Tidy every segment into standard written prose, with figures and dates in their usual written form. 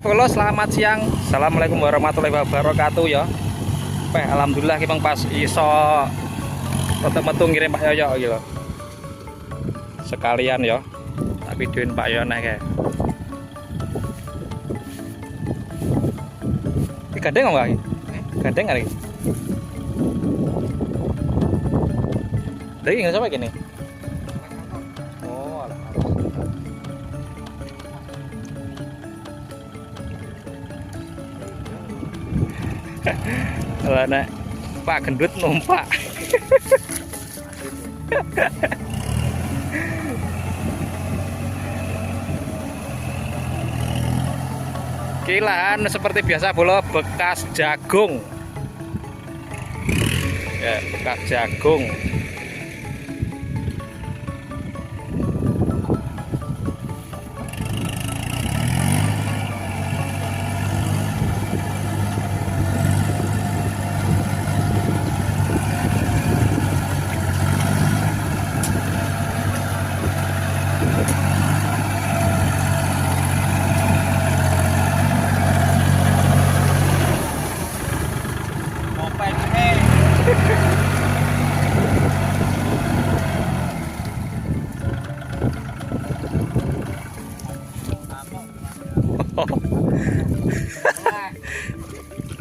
Halo, selamat siang. Assalamualaikum warahmatullahi wabarakatuh ya. Alhamdulillah kita pas iso tetep metu ngirim Pak Yoyo iki lho. Sekalian ya. Tapi duin Pak Yoyo nek kae. Iki gandeng enggak iki? Gandeng kali. Dari nggak sampai gini. Oh, kalau nek Pak Gendut numpak. Kilaan seperti biasa bolo bekas jagung. Ya, bekas jagung.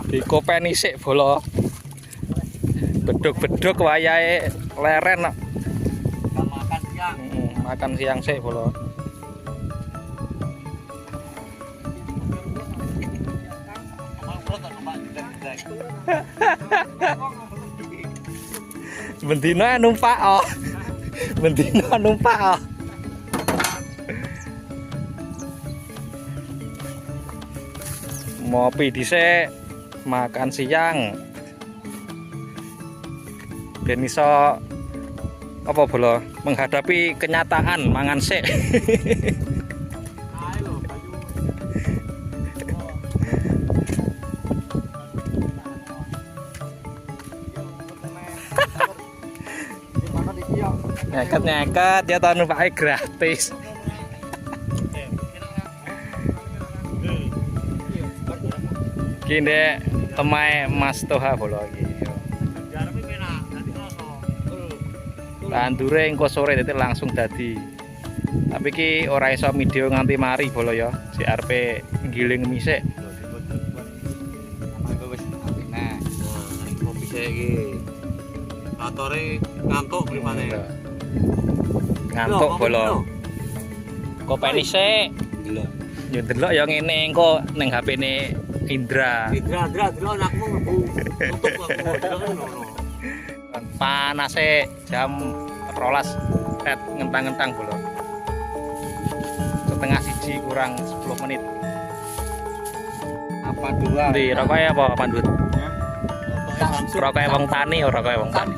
Di kopeni sik bolo. Beduk-beduk wayahe leren. Makan siang. Makan siang sik bolo. Bendina numpak oh. Bendina numpak oh. Ngopi dhisik, makan siang. Ben iso apa bolo menghadapi kenyataan mangan sik. Nyeket ya tahun numpaknya gratis. Kini temai Mas Toha bolo iki. Tandure engko sore dadi langsung dadi. Tapi ki ora iso video nganti mari bolo ya. Si arep giling misik. Kopi saya iki. Atore ngantuk pripane? Ngantuk bolo. Kopeni sik. Delok. Ya delok ya ngene engko ning HP-ne Indra. Indra anakmu mlebu tutup kok ngono. Panase jam 12 ret ngentang-ngentang bolo. Setengah siji kurang 10 menit. Apa dua? Ndi rokoke apa pandut? Samsung. Rokoke wong tani ora rokoke wong tani.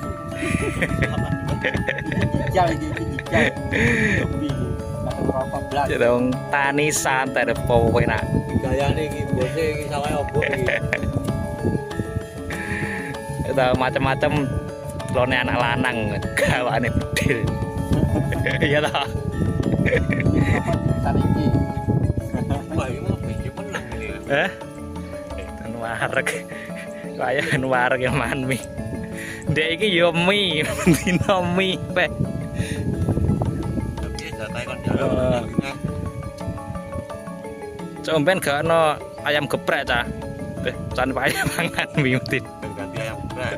Dijal iki dijal. Jadi wong tani santai deh pokoknya nak. Gayane iki bose iki sawahe opo iki. Itu macam-macam lone anak lanang gawane bedil. Iya toh. Tani iki. Wah, iki mau pinjem menang ini. Ten wareg. Kaya wareg ya manmi. Ndek iki yo mie, dino mie pe. Tapi jatahe kon jalan. Comben gak ono ayam geprek cah. Can payah mangan mie mesti. Ganti ayam geprek.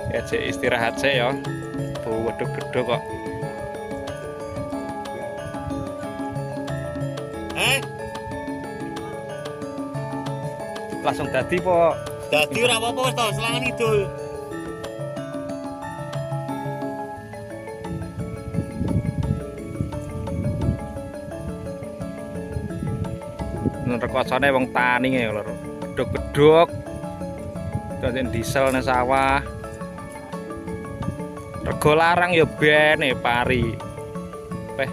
Ya cek istirahat sih ya. Wedhuk-wedhuk kok. Langsung dadi po. Dadi ora apa-apa wis to selangan idul. Rekosane wong tani ngene lho. Bedhuk-bedhuk. Dadi diesel nang sawah. Rego larang ya bene pari. Peh.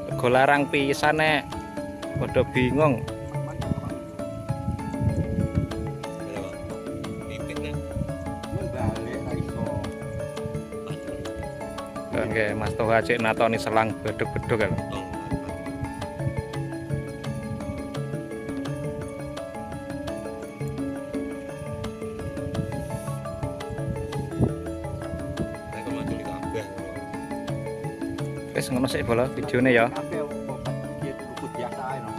Rego larang pisan nek padha bingung. Oke, Mas Toha cek natoni selang beduk-beduk kan. Wis ngono sik bola videone ya. Oke, obat biasa ae no.